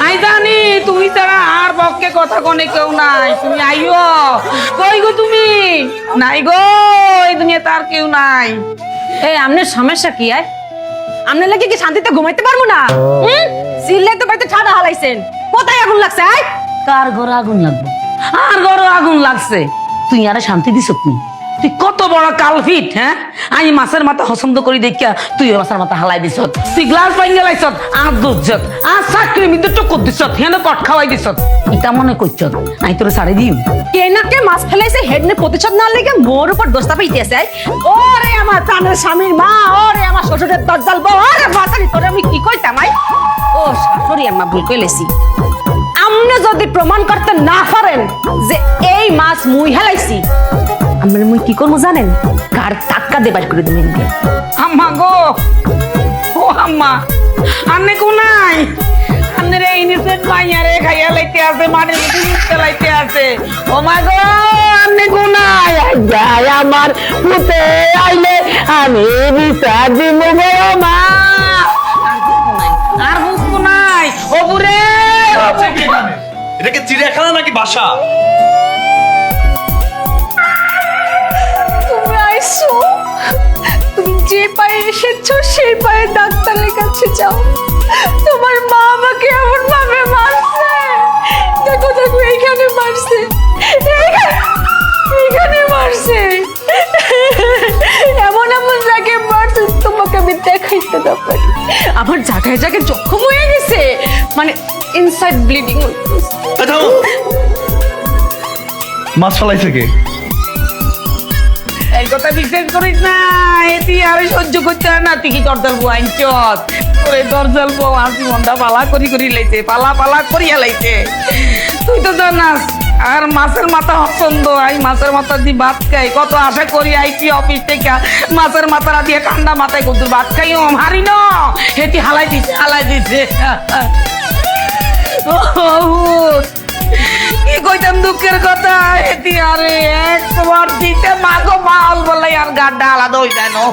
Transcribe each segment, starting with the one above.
I জানি তুমি ছাড়া আর পক্ষে কথা কোনে কেউ নাই, তুমি আইও। কই গো তুমি? নাই গো, এই দুনিয়াতে আর কেউ নাই। এই আপনার সমস্যা কি? আপনার লাগে কি শান্তিতে ঘুমাইতে পারবো না? সিল্লে তো বাড়িতে ঠাডা হালাইছেন, কোথায় আগুন লাগছে? কার ঘরে আগুন লাগবে? আর ঘরে আগুন লাগছে, তুই আরে শান্তি দিস তুই? তুই কত বড় কালফিট, হ্যাঁ? আমি মাছের মাথা পছন্দ করি দেখিয়া তুই মাছের মাথা হালাই দিস, তুই গ্লাস ভাঙিয়ে লাইছ, আর দুধ আর চাকরি মিদ্র চক্কর দিস, হেন কট খাওয়াই দিস। এটা মনে করছ আমি তোরে ছাড়ি দিম? কে না কে মাছ ফেলাইছে হেডনে প্রতিশোধ না লেগে মোর উপর দোষটা পাইতেছে। ওরে আমার প্রাণের স্বামীর মা, ওরে আমার শ্বশুরের দজ্জাল বউ, ওরে বাতারি তোরে আমি কি কইতাম? ও শাশুড়ি আম্মা ভুল কইলেছি। আপনি যদি প্রমাণ করতে না পারেন যে এই মাছ মুই হেলাইছি, আমরা মুই কি করবো জানেন? কার টাক্কা দেবার করে দিবেন। আম্মা গো, ও আম্মা, আন্নে কো নাই? আন্নের এই নিচের মাইয়ারে খাইয়া লাইতে আছে, মাটির মধ্যে নিচে লাইতে আছে। ও মা গো, আন্নে কো নাই? যাই আমার পুতে আইলে আমি বিচার দিব গো মা। আর বুঝবো নাই। ও বুড়ে, এটা কি চিড়িয়াখানা নাকি বাসা? তুমি আইছো, তুমি যে পায়ে এসেছো সেই পায়ে ডাক্তারের কাছে যাও। তোমার মা আমাকে এমন ভাবে মারছে, দেখো দেখো এইখানে মারছে, এইখানে মারছে, এমন এমন জায়গায় মারছে তোমাকে আমি দেখাইতে না পারি। আমার জায়গায় জায়গায় জখম হয়ে গেছে, মানে ইনসাইড ব্লিডিং হইতেছে। মাছ ফেলাইছে কে? এই কথা বিশ্বাস করিস না, এটি আর সহ্য করতে হয় না। তুই কি দরজাল বউ আইনছত? ওরে দরজাল বউ আর জীবনটা পালা করি করি লাইছে, পালা পালা করিয়া লাইছে। তুই তো জানাস আর মাছের মাথা পছন্দ, আই মাছের মাথা দিয়ে ভাত খাই। কত আশা করি আইছি অফিস থেকে, মাছের মাথাটা দিয়ে ঠান্ডা মাথায় কত ভাত খাই, হারি না হেটি হালাই দিছে, হালাই দিছে। কি কইতাম দুঃখের কথা, এটি আরে একবার দিতে মাগো মাল বলে আর গাড্ডা আলাদা হই যায় না।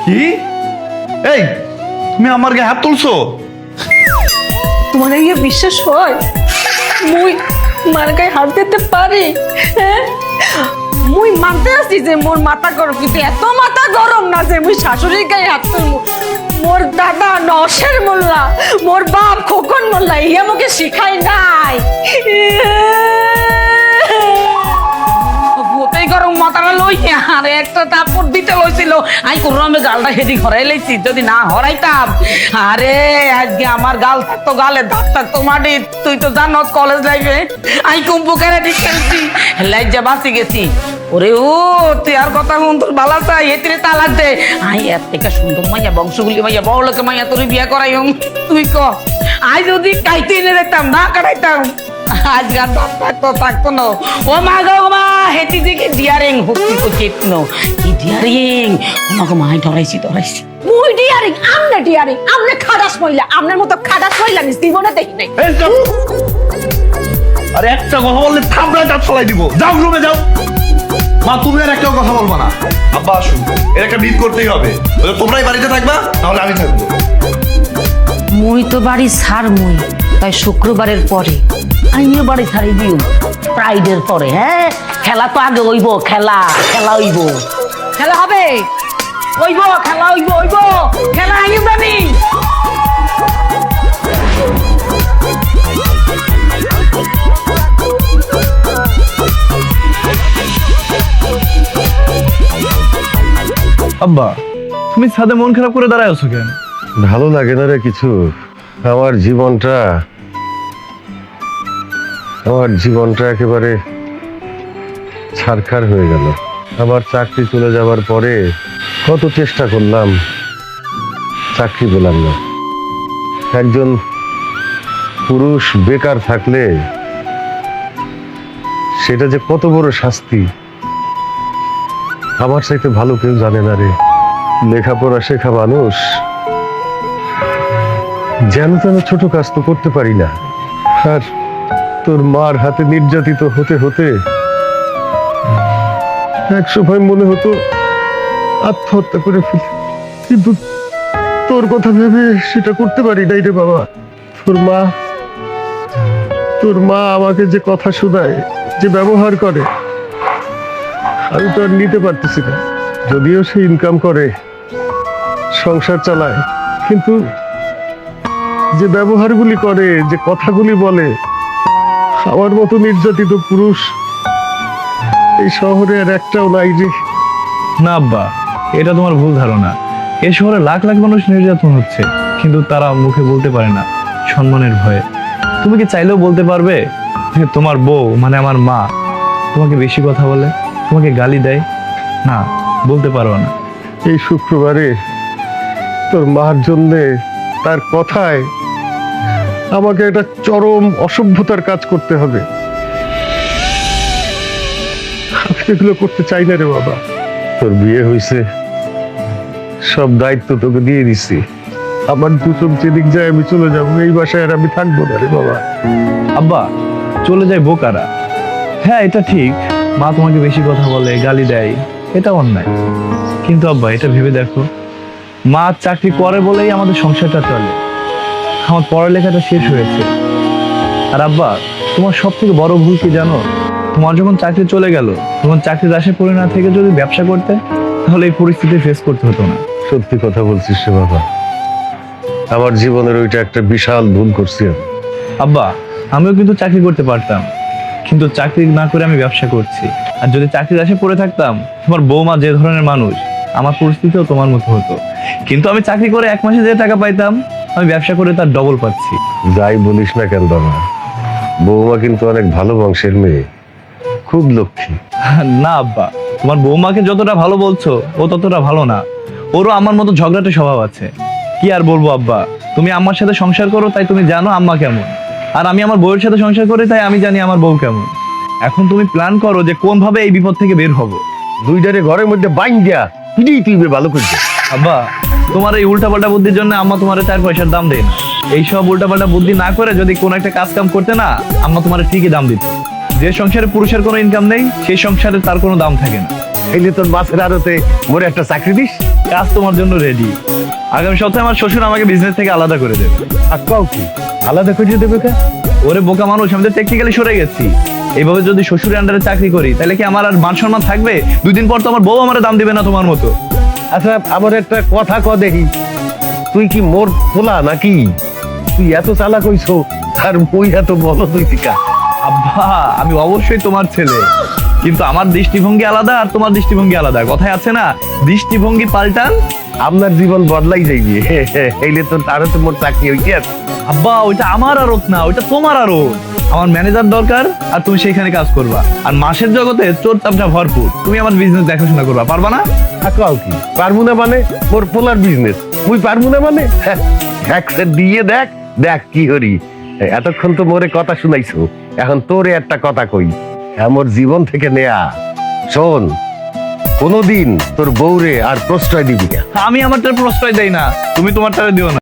কি? এই তুমি আমার গায়ে হাত তুলছো? তোমার এই বিশ্বাস হয় মুই মার গায়ে হাত দিতে পারি? হ্যাঁ, মুই মানতে আসছি যে মোর মাথা গরম, কিন্তু এত মাথা গরম না যে মুই শাশুড়ির গায়ে হাত তুলবো। মোর দাদা নশের মোল্লা, মোর বাপ খোকন মোল্লা ই আমাকে শিখাই নাই। ভূতেই গরম মাথাটা লই আর একটা তাপড় দিতে লইছিল, আই কোরমে গালটা হেদি ঘরাই লাইছি। যদি না হরাইতাম, আরে আজকে আমার গাল থাকতো গালে, দাঁত থাকতো মাটি। তুই তো জানত কলেজ লাইফে আই কুম্পু ক্যারাটি খেলছি, লাইজা বাঁচি গেছি। ওরে ও তুই আর কথা শুন, তোর বালা চাই এতিরে তালাক দে। আই এর থেকে সুন্দর মাইয়া, বংশগুলি মাইয়া, বড় লোকে মাইয়া তোর বিয়া করাই। তুই ক আই যদি কাইতে এনে দেখতাম না কাটাইতাম, আজ গান থাকতো থাকতো না। ও মা গো মা, হেঁটি দিকে ডিয়ারিং হুকি কুচিত নো কি ডিয়ারিং। ও মা গো মা, ধরাইছি ধরাইছি। মুই ডিয়ারিং, আমনে ডিয়ারিং, আমনে খাদাস মহিলা। আপনার মতো খাদাস মহিলা আমি জীবনে দেখি নাই। এই চুপ! আরে একটা কথা বললে থাপড়ায় দাঁত ফেলাই দিব। যাও রুমে যাও। মা তুমি আর একটা কথা বলবা না। আব্বা আসুন, এর একটা বিট করতেই হবে। তোমরাই বাড়িতে থাকবা, নাহলে আমি থাকবো। মুই তো বাড়ি ছাড় মুই, তাই শুক্রবারের পরে আমিও বাড়ি ছাড়ি দিও ফ্রাইডের পরে। হ্যাঁ, খেলা তো আগে হইব, খেলা খেলা হইব, খেলা হবে, হইব খেলা, হইব হইব খেলা। আমি জানি আব্বা, তুমি ছাদে মন খারাপ করে দাঁড়ায় আছো কেন? ভালো লাগে না রে কিছু। আমার জীবনটা একেবারে ছারখার হয়ে গেল। আমার চাকরি চলে যাওয়ার পরে কত চেষ্টা করলাম, চাকরি পেলাম না। একজন পুরুষ বেকার থাকলে সেটা যে কত বড় শাস্তি, আমার চাইতে ভালো কেউ জানে না রে। লেখাপড়া শেখা মানুষ যেন তেন ছোট কাজ তো করতে পারি না। আর তোর মার হাতে নির্যাতিত হতে হতে এক সময় মনে হতো আত্মহত্যা করে ফেলি, কিন্তু তোর কথা ভেবে সেটা করতে পারি নাই রে বাবা। তোর মা তোর মা আমাকে যে কথা শোনায়, যে ব্যবহার করে, আমি তো আর নিতে পারতেছি না। যদিও সে ইনকাম করে, সংসার চালায়, কিন্তু যে ব্যবহারগুলি করে, যে কথাগুলি বলে, আমার মতো নির্যাতিত পুরুষ এই শহরে আর একটাও নাই রে। না আব্বা, এটা তোমার ভুল ধারণা। এই শহরে লাখ লাখ মানুষ নির্যাতন হচ্ছে, কিন্তু তারা মুখে বলতে পারে না, সম্মানের ভয়ে। তুমি কি চাইলেও বলতে পারবে যে তোমার বউ মানে আমার মা তোমাকে বেশি কথা বলে, তোমাকে গালি দেয়? না, বলতে পারো না। এই শুক্রবারে তোর মার জন্যে, তার কথায় আমাকে একটা চরম অসভ্যতার কাজ করতে হবে। আমি এগুলো করতে চাই না রে বাবা। তোর বিয়ে হয়েছে, সব দায়িত্ব তোকে দিয়ে দিছি। আমার দু চোখ যেদিক যায় আমি চলে যাবো, এই বাসায় আর আমি থাকবো না রে বাবা। আব্বা, চলে যায় বোকারা। হ্যাঁ, এটা ঠিক, মা তোমাকে বেশি কথা বলে, গালি দেয়, এটা অন্যায়। কিন্তু আব্বা, এটা ভেবে দেখো, মা চাকরি করে বলেই আমাদের সংসারটা চলে, আমার পড়ালেখাটা শেষ হয়েছে। আর আব্বা, তোমার সব থেকে বড় ভুল কি জানো? তোমার যখন চাকরি চলে গেল, তোমার চাকরির আশায় পড়ে না থেকে যদি ব্যবসা করতে, তাহলে এই পরিস্থিতি ফেস করতে হতো না। সত্যি কথা বলছিস রে বাবা, আমার জীবনের ওইটা একটা বিশাল ভুল করছি আমি। আব্বা, আমিও কিন্তু চাকরি করতে পারতাম, কিন্তু চাকরি না করে আমি ব্যবসা করছি। আর যদি চাকরির আশায় পড়ে থাকতাম, তোমার বৌমা যে ধরনের মানুষ, আমার পরিস্থিতিও তোমার মতো হতো। কিন্তু আমি চাকরি করে 1 মাসে যে টাকা পাইতাম, আমি ব্যবসা করে তার ডবল পাচ্ছি। যাই বলিস না কেন বাবা, বৌমা কিন্তু অনেক ভালো বংশের মেয়ে, খুব লক্ষ্মী। না আব্বা, তোমার বৌমাকে যতটা ভালো বলছো, ও ততটা ভালো না। ওরও আমার মতো ঝগড়াটে স্বভাব আছে। কি আর বলবো আব্বা, তুমি আম্মার সাথে সংসার করো, তাই তুমি জানো আম্মা কেমন। আর আমি আমার বউয়ের সাথে সংসার করি, তাই আমি জানি আমার বউ কেমন। এখন তুমি প্ল্যান করো যে কোন ভাবে এই বিপদ থেকে বের হবো। দুইটারে ঘরের মধ্যে বাইন দিয়া তুই ভালো করছিস। আব্বা, তোমার এই উল্টাপাল্টা বুদ্ধির জন্য আম্মা তোমার 4 পয়সার দাম দেয় না। এইসব উল্টাপাল্টা বুদ্ধি না করে যদি কোনো একটা কাজ কাম করতে না, আম্মা তোমার ঠিকই দাম দিত। যে সংসারে পুরুষের কোনো ইনকাম নেই, সেই সংসারে তার কোনো দাম থাকে না। এই যে তোর মাছের আড়তে মোরে একটা চাকরি দিস, কাজ তোমার জন্য রেডি। আগামী সপ্তাহে আমার শ্বশুর আমাকে বিজনেস থেকে আলাদা করে দেবে। আর কাউ কি আলাদা করে দেবে কে? ওরে বোকা মানুষ, আমি তো টেকনিক্যালি সরে গেছি। এইভাবে যদি শ্বশুরের আন্ডারে চাকরি করি, তাহলে কি আমার আর মান সম্মান থাকবে? 2 দিন পর তো আমার বউ আমার দাম দিবে না তোমার মতো। আচ্ছা, আমার একটা কথা দেখি, তুই কি মোর পোলা নাকি? তুই এত চালাক হইছো আর মই এত বলো তুই কা? আব্বা, আমি অবশ্যই তোমার ছেলে, কিন্তু আমার দৃষ্টিভঙ্গি আলাদা আর তোমার দৃষ্টিভঙ্গি আলাদা। কথায় আছে না, দৃষ্টিভঙ্গি পাল্টান আপনার জীবন বদলাই যাইবে। এইলে তো তারও তো মোর চাকরি হইছে। আব্বা, ওইটা আমার আরত না, ওইটা তোমার আরত। আমার ম্যানেজার দরকার, আর তুমি সেইখানে কাজ করবা। আর মাসের জগতে চোর চাপটা ভরপুর, তুমি আমার বিজনেস দেখাশোনা করবা, পারবা না? কাউ কি পারবো না মানে? মোর পোলার বিজনেস মুই পারবো না মানে? একসে দিয়ে দেখ দেখ কি হরি। এতক্ষণ তো মোরে কথা শুনাইছো, এখন তোরে একটা কথা কই, আমার জীবন থেকে নেয়া। শোন, কোনোদিন তোর বউরে আর প্রশ্রয় দিবি না। আমি আমারটার প্রশ্রয় দেই না, তুমি তোমারটারে দিও না।